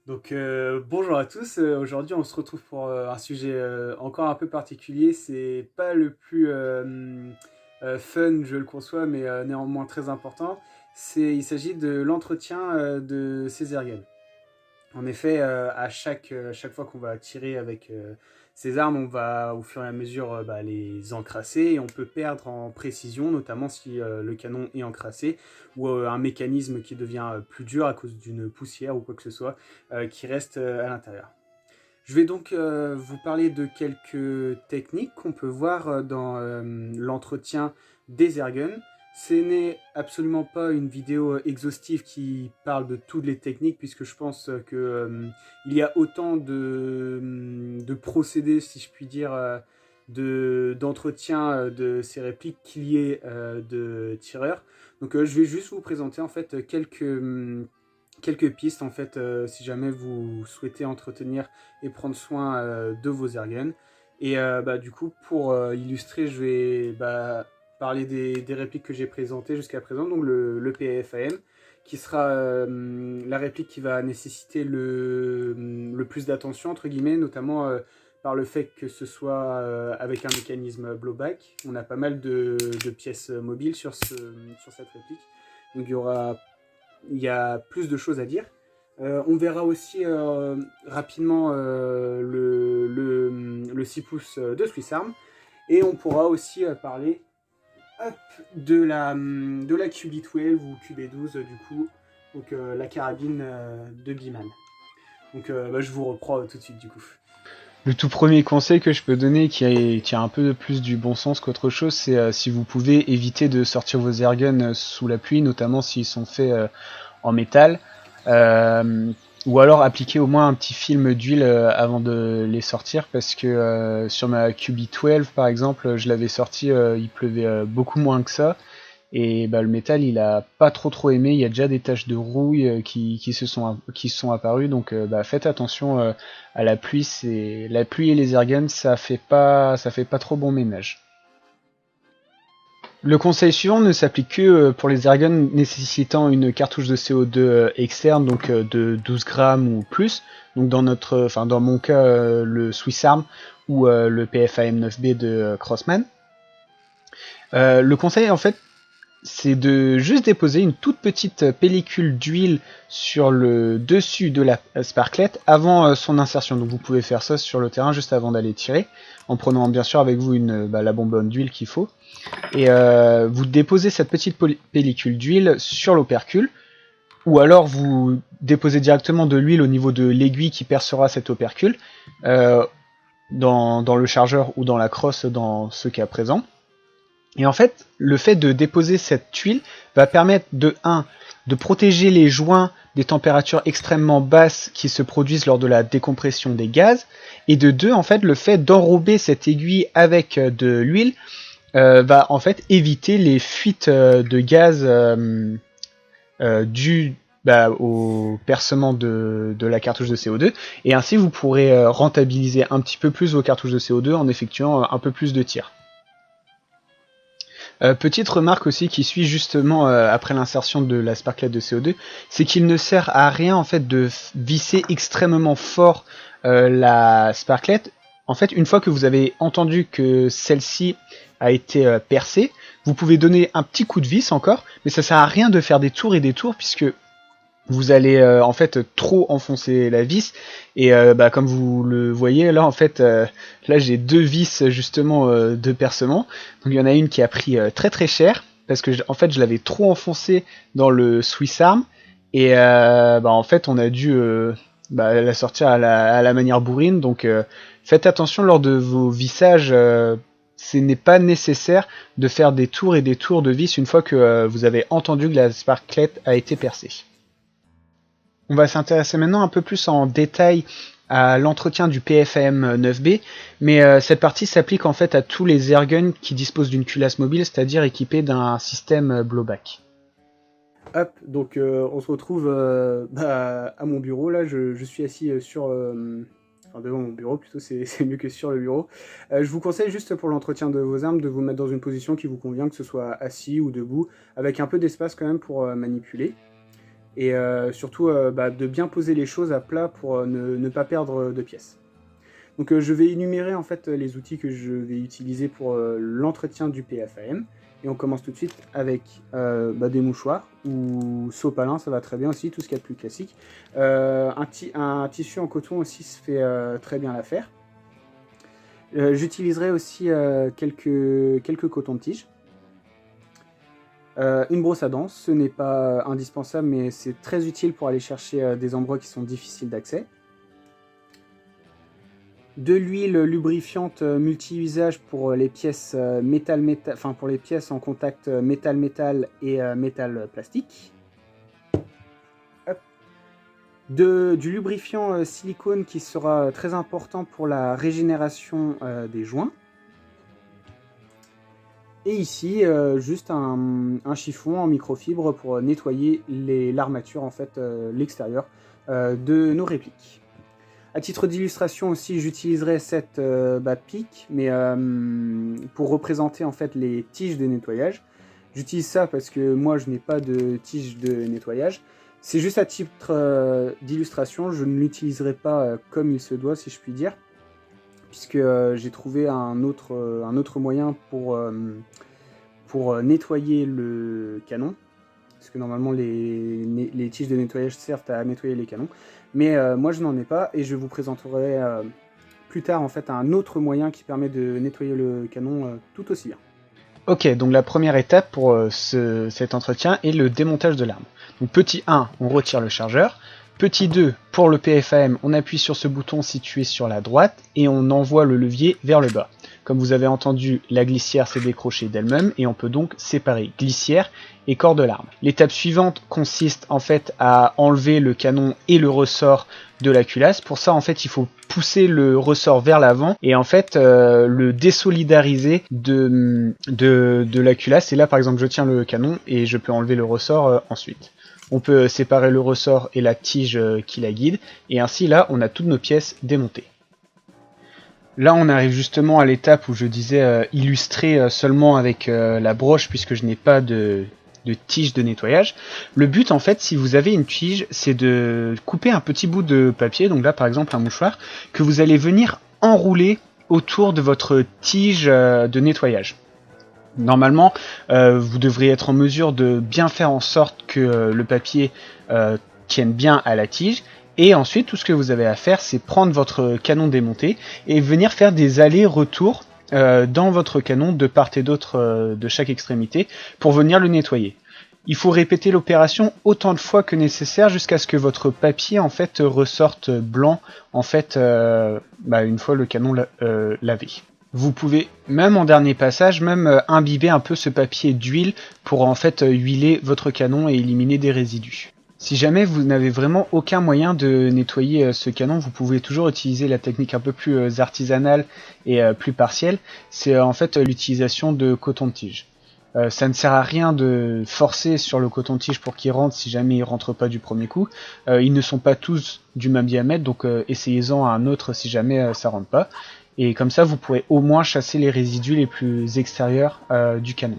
Bonjour à tous. Aujourd'hui on se retrouve pour un sujet encore un peu particulier. C'est pas le plus fun, je le conçois, mais néanmoins très important. Il s'agit de l'entretien de ces ergols. En effet, chaque fois qu'on va tirer avec ces armes, on va au fur et à mesure les encrasser et on peut perdre en précision, notamment si le canon est encrassé ou un mécanisme qui devient plus dur à cause d'une poussière ou quoi que ce soit qui reste à l'intérieur. Je vais donc vous parler de quelques techniques qu'on peut voir dans l'entretien des airguns. Ce n'est absolument pas une vidéo exhaustive qui parle de toutes les techniques, puisque je pense que il y a autant de procédés, si je puis dire, d'entretien de ces répliques qu'il y ait de tireurs. Je vais juste vous présenter en fait quelques pistes en fait si jamais vous souhaitez entretenir et prendre soin de vos airguns. Du coup pour illustrer, je vais parler des répliques que j'ai présentées jusqu'à présent. Donc le PFAM qui sera la réplique qui va nécessiter le plus d'attention entre guillemets, notamment par le fait que ce soit avec un mécanisme blowback. On a pas mal de pièces mobiles sur cette réplique. Donc il y a plus de choses à dire. On verra aussi rapidement le 6 pouces de Swiss Arm. Et on pourra aussi parler de la QB12 ou QB12 du coup. Donc la carabine de Biman. Je vous reprends tout de suite du coup. Le tout premier conseil que je peux donner, qui a un peu plus du bon sens qu'autre chose, c'est si vous pouvez éviter de sortir vos airguns sous la pluie, notamment s'ils sont faits en métal, ou alors appliquer au moins un petit film d'huile avant de les sortir, parce que sur ma QB12 par exemple, je l'avais sorti, il pleuvait beaucoup moins que ça, et le métal il a pas trop aimé, il y a déjà des taches de rouille qui se sont apparues, donc faites attention à la pluie. C'est la pluie et les airguns, ça fait pas trop bon ménage. Le conseil suivant ne s'applique que pour les airguns nécessitant une cartouche de CO2 externe, donc de 12 grammes ou plus. Donc dans mon cas, le Swiss Arm ou le PFAM 9B de Crossman. Le conseil en fait, c'est de juste déposer une toute petite pellicule d'huile sur le dessus de la sparklette avant son insertion. Donc vous pouvez faire ça sur le terrain juste avant d'aller tirer, en prenant bien sûr avec vous la bonbonne d'huile qu'il faut. Et vous déposez cette petite pellicule d'huile sur l'opercule, ou alors vous déposez directement de l'huile au niveau de l'aiguille qui percera cet opercule, dans le chargeur ou dans la crosse dans ce cas présent. Et en fait, le fait de déposer cette huile va permettre de protéger les joints des températures extrêmement basses qui se produisent lors de la décompression des gaz, et de 2, en fait, le fait d'enrober cette aiguille avec de l'huile va en fait éviter les fuites de gaz dues au percement de la cartouche de CO2, et ainsi vous pourrez rentabiliser un petit peu plus vos cartouches de CO2 en effectuant un peu plus de tirs. Petite remarque aussi qui suit justement après l'insertion de la sparklette de CO2, c'est qu'il ne sert à rien en fait de visser extrêmement fort la sparklette. En fait, une fois que vous avez entendu que celle-ci a été percée, vous pouvez donner un petit coup de vis encore, mais ça sert à rien de faire des tours et des tours, puisque vous allez en fait trop enfoncer la vis, et comme vous le voyez là, en fait là j'ai deux vis justement de percement. Donc il y en a une qui a pris très cher, parce que en fait je l'avais trop enfoncé dans le Swiss Arm, et en fait on a dû la sortir à la manière bourrine. Donc faites attention lors de vos vissages, ce n'est pas nécessaire de faire des tours et des tours de vis une fois que vous avez entendu que la sparklette a été percée. On va s'intéresser maintenant un peu plus en détail à l'entretien du PFAM 9B, mais cette partie s'applique en fait à tous les airguns qui disposent d'une culasse mobile, c'est-à-dire équipés d'un système blowback. Hop, on se retrouve à mon bureau. Là, je suis assis devant mon bureau, plutôt, c'est mieux que sur le bureau. Je vous conseille juste pour l'entretien de vos armes de vous mettre dans une position qui vous convient, que ce soit assis ou debout, avec un peu d'espace quand même pour manipuler. et surtout de bien poser les choses à plat pour ne pas perdre de pièces. Donc je vais énumérer en fait les outils que je vais utiliser pour l'entretien du PFAM. Et on commence tout de suite avec des mouchoirs ou sopalin, ça va très bien aussi, tout ce qu'il y a de plus classique. Un tissu en coton aussi se fait très bien l'affaire. J'utiliserai aussi quelques cotons-tiges. Une brosse à dents, ce n'est pas indispensable, mais c'est très utile pour aller chercher des endroits qui sont difficiles d'accès. De l'huile lubrifiante multi-usage pour les pièces pour les pièces en contact métal-métal et métal-plastique. Du lubrifiant silicone qui sera très important pour la régénération des joints. Et ici, juste un chiffon en microfibre pour nettoyer l'armature, en fait, l'extérieur de nos répliques. À titre d'illustration aussi, j'utiliserai cette pique, mais pour représenter en fait les tiges de nettoyage. J'utilise ça parce que moi je n'ai pas de tige de nettoyage. C'est juste à titre d'illustration, je ne l'utiliserai pas comme il se doit, si je puis dire, puisque j'ai trouvé un autre moyen pour nettoyer le canon. Parce que normalement les tiges de nettoyage servent à nettoyer les canons. Mais moi je n'en ai pas et je vous présenterai plus tard en fait un autre moyen qui permet de nettoyer le canon tout aussi bien. Ok, donc la première étape pour cet entretien est le démontage de l'arme. Donc petit 1, on retire le chargeur. Petit 2, pour le PFAM, on appuie sur ce bouton situé sur la droite et on envoie le levier vers le bas. Comme vous avez entendu, la glissière s'est décrochée d'elle-même et on peut donc séparer glissière et corps de l'arme. L'étape suivante consiste en fait à enlever le canon et le ressort de la culasse. Pour ça, en fait, il faut pousser le ressort vers l'avant et en fait le désolidariser de la culasse. Et là, par exemple, je tiens le canon et je peux enlever le ressort ensuite. On peut séparer le ressort et la tige qui la guide et ainsi là, on a toutes nos pièces démontées. Là, on arrive justement à l'étape où je disais illustrer seulement avec la broche puisque je n'ai pas de tige de nettoyage. Le but, en fait, si vous avez une tige, c'est de couper un petit bout de papier, donc là, par exemple, un mouchoir, que vous allez venir enrouler autour de votre tige de nettoyage. Normalement, vous devriez être en mesure de bien faire en sorte que le papier tienne bien à la tige. Et ensuite, tout ce que vous avez à faire, c'est prendre votre canon démonté et venir faire des allers-retours dans votre canon de part et d'autre de chaque extrémité pour venir le nettoyer. Il faut répéter l'opération autant de fois que nécessaire jusqu'à ce que votre papier en fait ressorte blanc en fait une fois le canon lavé. Vous pouvez même en dernier passage imbiber un peu ce papier d'huile pour en fait huiler votre canon et éliminer des résidus. Si jamais vous n'avez vraiment aucun moyen de nettoyer ce canon, vous pouvez toujours utiliser la technique un peu plus artisanale et plus partielle, c'est en fait l'utilisation de coton-tige. Ça ne sert à rien de forcer sur le coton-tige pour qu'il rentre si jamais il rentre pas du premier coup. Ils ne sont pas tous du même diamètre, donc essayez-en un autre si jamais ça rentre pas. Et comme ça, vous pourrez au moins chasser les résidus les plus extérieurs du canon.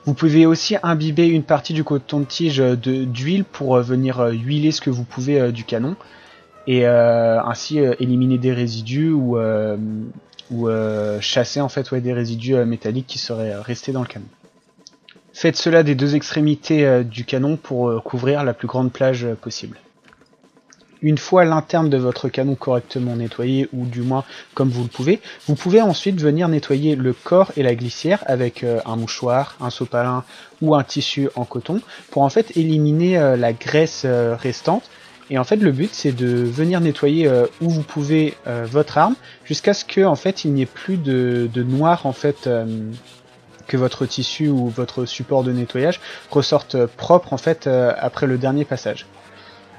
Vous pouvez aussi imbiber une partie du coton-tige d'huile pour venir huiler ce que vous pouvez du canon et ainsi éliminer des résidus ou chasser en fait des résidus métalliques qui seraient restés dans le canon. Faites cela des deux extrémités du canon pour couvrir la plus grande plage possible. Une fois l'interne de votre canon correctement nettoyé, ou du moins comme vous pouvez ensuite venir nettoyer le corps et la glissière avec un mouchoir, un sopalin ou un tissu en coton pour en fait éliminer la graisse restante. Et en fait le but c'est de venir nettoyer où vous pouvez votre arme jusqu'à ce que en fait il n'y ait plus de noir en fait que votre tissu ou votre support de nettoyage ressorte propre en fait après le dernier passage.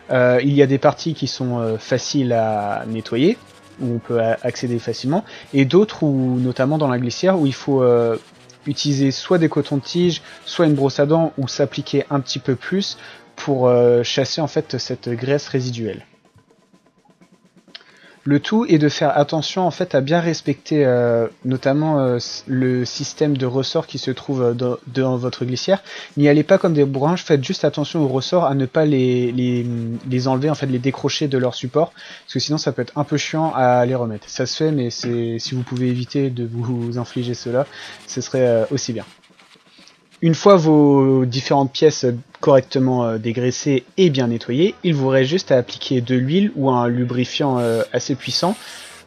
Il y a des parties qui sont faciles à nettoyer, où on peut accéder facilement, et d'autres, où, notamment dans la glissière, où il faut utiliser soit des cotons-tiges, soit une brosse à dents, ou s'appliquer un petit peu plus pour chasser en fait cette graisse résiduelle. Le tout est de faire attention en fait à bien respecter notamment le système de ressorts qui se trouve dans votre glissière. N'y allez pas comme des bourrins, faites juste attention aux ressorts à ne pas les enlever, en fait les décrocher de leur support, parce que sinon ça peut être un peu chiant à les remettre. Ça se fait, mais si vous pouvez éviter de vous infliger cela, ce serait aussi bien. Une fois vos différentes pièces correctement dégraissées et bien nettoyées, il vous reste juste à appliquer de l'huile ou un lubrifiant assez puissant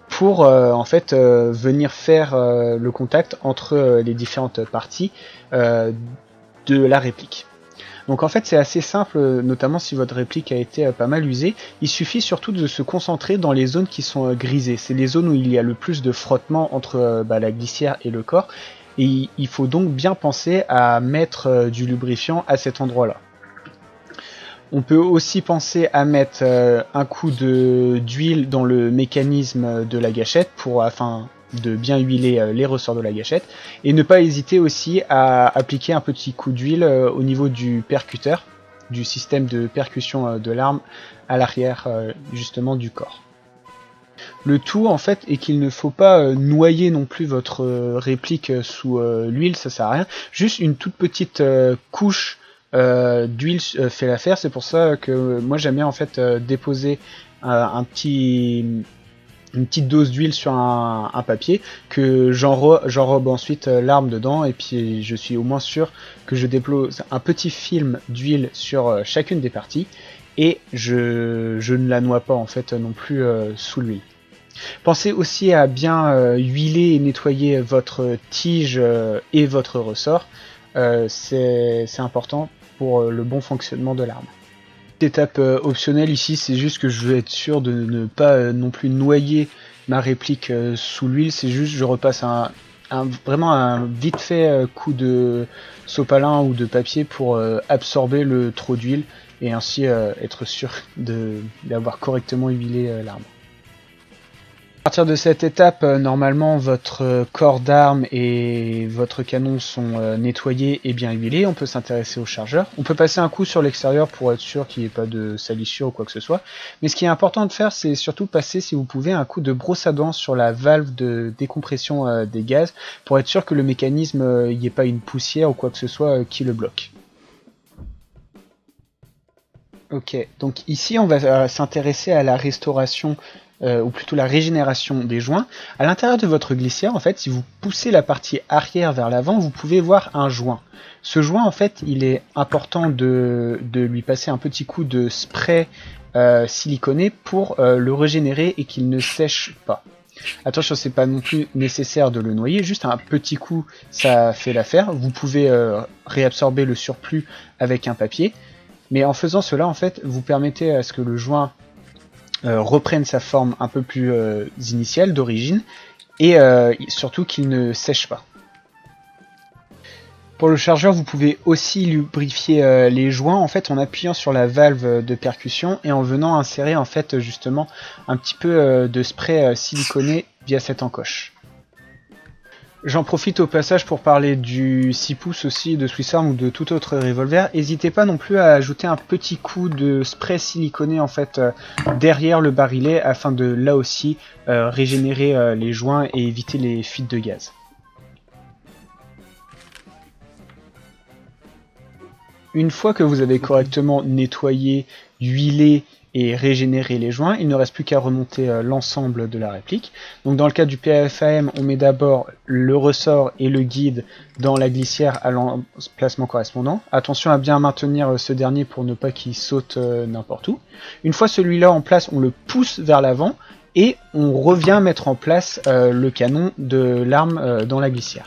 pour en fait venir faire le contact entre les différentes parties de la réplique. Donc en fait c'est assez simple, notamment si votre réplique a été pas mal usée. Il suffit surtout de se concentrer dans les zones qui sont grisées. C'est les zones où il y a le plus de frottement entre la glissière et le corps. Et il faut donc bien penser à mettre du lubrifiant à cet endroit-là. On peut aussi penser à mettre un coup d'huile dans le mécanisme de la gâchette afin de bien huiler les ressorts de la gâchette. Et ne pas hésiter aussi à appliquer un petit coup d'huile au niveau du percuteur, du système de percussion de l'arme à l'arrière justement du corps. Le tout en fait est qu'il ne faut pas noyer non plus votre réplique sous l'huile, ça sert à rien. Juste une toute petite couche d'huile fait l'affaire. C'est pour ça que moi j'aime bien en fait déposer une petite dose d'huile sur un papier, que j'enrobe ensuite l'arme dedans, et puis je suis au moins sûr que je dépose un petit film d'huile sur chacune des parties, et je ne la noie pas en fait non plus sous l'huile. Pensez aussi à bien huiler et nettoyer votre tige et votre ressort, c'est important pour le bon fonctionnement de l'arme. Étape optionnelle ici, c'est juste que je veux être sûr de ne pas non plus noyer ma réplique sous l'huile. C'est juste je repasse vraiment un vite fait coup de sopalin ou de papier pour absorber le trop d'huile et ainsi être sûr d'avoir correctement huilé l'arme. À partir de cette étape, normalement votre corps d'arme et votre canon sont nettoyés et bien huilés. On peut s'intéresser au chargeur. On peut passer un coup sur l'extérieur pour être sûr qu'il n'y ait pas de salissure ou quoi que ce soit. Mais ce qui est important de faire, c'est surtout passer, si vous pouvez, un coup de brosse à dents sur la valve de décompression des gaz pour être sûr que le mécanisme, il n'y ait pas une poussière ou quoi que ce soit qui le bloque. Ok, donc ici on va s'intéresser à la restauration ou plutôt la régénération des joints. À l'intérieur de votre glissière, en fait, si vous poussez la partie arrière vers l'avant, vous pouvez voir un joint. Ce joint, en fait, il est important de lui passer un petit coup de spray siliconé pour le régénérer et qu'il ne sèche pas. Attention, c'est pas non plus nécessaire de le noyer, juste un petit coup, ça fait l'affaire. Vous pouvez réabsorber le surplus avec un papier, mais en faisant cela, en fait, vous permettez à ce que le joint reprenne sa forme un peu plus initiale, d'origine, et surtout qu'il ne sèche pas. Pour le chargeur, vous pouvez aussi lubrifier les joints en fait en appuyant sur la valve de percussion et en venant insérer en fait justement un petit peu de spray siliconé via cette encoche. J'en profite au passage pour parler du 6 pouces aussi de Swiss Arm ou de tout autre revolver. N'hésitez pas non plus à ajouter un petit coup de spray siliconé en fait derrière le barillet afin de là aussi régénérer les joints et éviter les fuites de gaz. Une fois que vous avez correctement nettoyé, huilé et régénérer les joints, il ne reste plus qu'à remonter l'ensemble de la réplique. Donc dans le cas du PFAM, on met d'abord le ressort et le guide dans la glissière à l'emplacement correspondant. Attention à bien maintenir ce dernier pour ne pas qu'il saute n'importe où. Une fois celui-là en place, on le pousse vers l'avant et on revient mettre en place le canon de l'arme dans la glissière.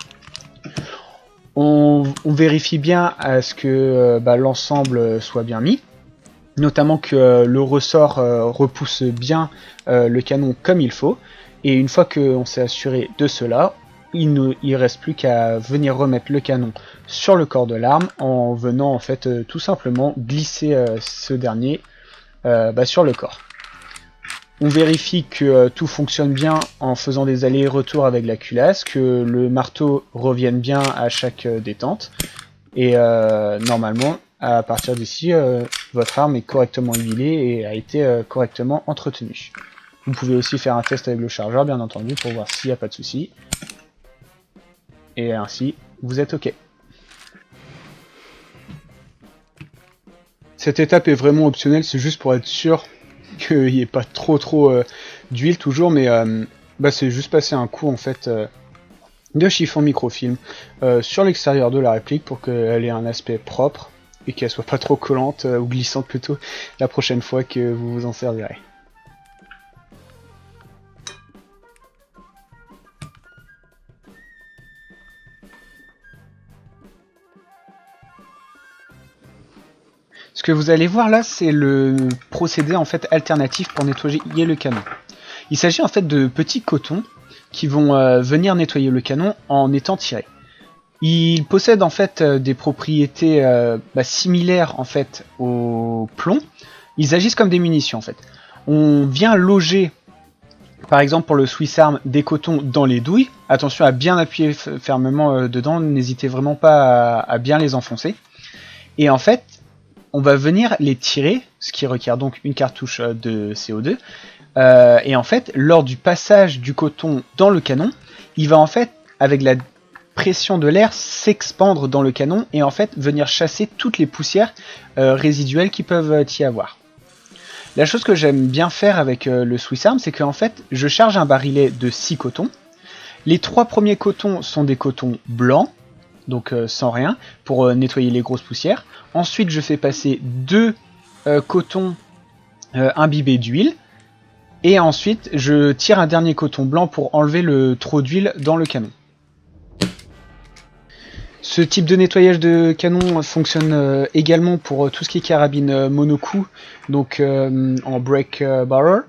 On vérifie bien à ce que l'ensemble soit bien mis. Notamment que le ressort repousse bien le canon comme il faut, et une fois qu'on s'est assuré de cela, il ne reste plus qu'à venir remettre le canon sur le corps de l'arme en venant en fait tout simplement glisser ce dernier sur le corps. On vérifie que tout fonctionne bien en faisant des allers-retours avec la culasse, que le marteau revienne bien à chaque détente, et normalement à partir d'ici, votre arme est correctement huilée et a été correctement entretenue. Vous pouvez aussi faire un test avec le chargeur, bien entendu, pour voir s'il n'y a pas de souci. Et ainsi, vous êtes OK. Cette étape est vraiment optionnelle, c'est juste pour être sûr qu'il n'y ait pas trop d'huile toujours, mais c'est juste passer un coup en fait de chiffon microfilm sur l'extérieur de la réplique pour qu'elle ait un aspect propre et qu'elle soit pas trop collante ou glissante plutôt la prochaine fois que vous vous en servirez. Ce que vous allez voir là, c'est le procédé en fait alternatif pour nettoyer le canon. Il s'agit en fait de petits cotons qui vont venir nettoyer le canon en étant tirés. Ils possèdent en fait des propriétés similaires en fait au plomb. Ils agissent comme des munitions en fait. On vient loger, par exemple pour le Swiss Arm, des cotons dans les douilles. Attention à bien appuyer fermement dedans, n'hésitez vraiment pas à bien les enfoncer. Et en fait, on va venir les tirer, ce qui requiert donc une cartouche de CO2. Et en fait, lors du passage du coton dans le canon, il va en fait, avec la pression de l'air, s'expandre dans le canon et en fait venir chasser toutes les poussières résiduelles qui peuvent y avoir. La chose que j'aime bien faire avec le Swiss Arm, c'est qu'en fait, je charge un barillet de 6 cotons. Les 3 premiers cotons sont des cotons blancs, donc sans rien, pour nettoyer les grosses poussières. Ensuite, je fais passer 2 cotons imbibés d'huile. Et ensuite, je tire un dernier coton blanc pour enlever le trop d'huile dans le canon. Ce type de nettoyage de canon fonctionne également pour tout ce qui est carabine monocoup, donc en break barrel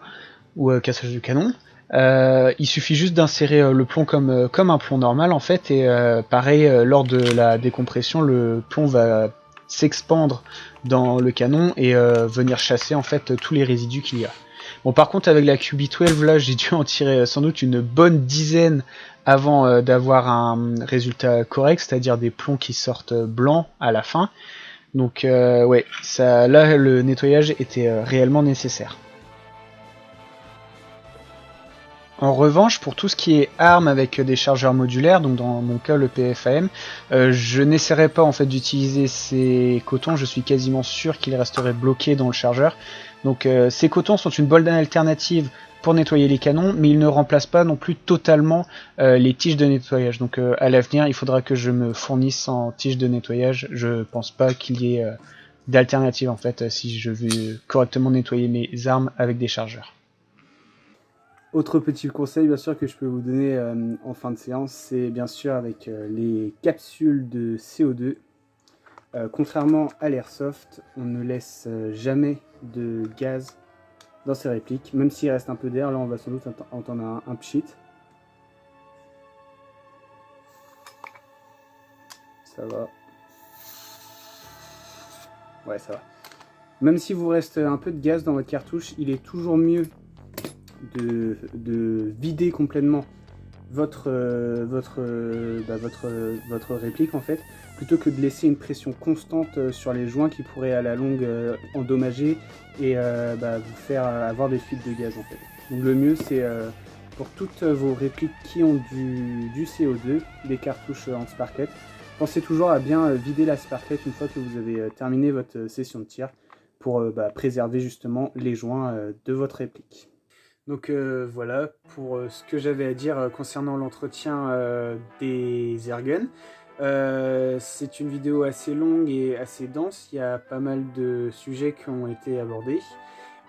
ou cassage du canon. Il suffit juste d'insérer le plomb comme un plomb normal en fait, et pareil, lors de la décompression, le plomb va s'expandre dans le canon et venir chasser en fait tous les résidus qu'il y a. Bon, par contre, avec la QB12, là, j'ai dû en tirer sans doute une bonne dizaine avant d'avoir un résultat correct, c'est-à-dire des plombs qui sortent blancs à la fin. Donc, ouais, là, le nettoyage était réellement nécessaire. En revanche, pour tout ce qui est armes avec des chargeurs modulaires, donc dans mon cas le PFAM, je n'essaierai pas en fait d'utiliser ces cotons, je suis quasiment sûr qu'ils resteraient bloqués dans le chargeur. Donc ces cotons sont une bonne alternative pour nettoyer les canons, mais ils ne remplacent pas non plus totalement les tiges de nettoyage. Donc à l'avenir, il faudra que je me fournisse en tiges de nettoyage. Je pense pas qu'il y ait d'alternative en fait si je veux correctement nettoyer mes armes avec des chargeurs. Autre petit conseil bien sûr que je peux vous donner en fin de séance, c'est bien sûr avec les capsules de CO2. Contrairement à l'airsoft, on ne laisse jamais de gaz dans ces répliques, même s'il reste un peu d'air. Là on va sans doute entendre un pchit. Ça va. Ouais, ça va. Même si vous reste un peu de gaz dans votre cartouche, il est toujours mieux de vider complètement votre réplique en fait, plutôt que de laisser une pression constante sur les joints qui pourraient à la longue endommager et vous faire avoir des fuites de gaz en fait. Donc le mieux c'est pour toutes vos répliques qui ont du CO2, des cartouches en sparklet, pensez toujours à bien vider la sparklet une fois que vous avez terminé votre session de tir pour préserver justement les joints de votre réplique. Donc voilà pour ce que j'avais à dire concernant l'entretien des airguns. C'est une vidéo assez longue et assez dense, il y a pas mal de sujets qui ont été abordés.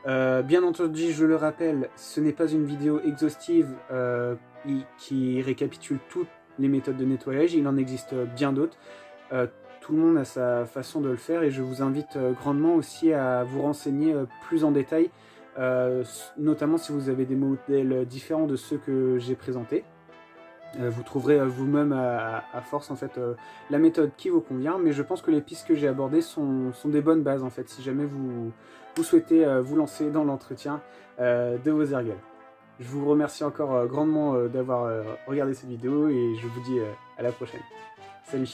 Bien entendu, je le rappelle, ce n'est pas une vidéo exhaustive qui récapitule toutes les méthodes de nettoyage, il en existe bien d'autres. Tout le monde a sa façon de le faire et je vous invite grandement aussi à vous renseigner plus en détail. Notamment si vous avez des modèles différents de ceux que j'ai présentés. Vous trouverez vous-même à force en fait la méthode qui vous convient, mais je pense que les pistes que j'ai abordées sont des bonnes bases en fait si jamais vous souhaitez vous lancer dans l'entretien de vos airguns. Je vous remercie encore grandement d'avoir regardé cette vidéo et je vous dis à la prochaine. Salut!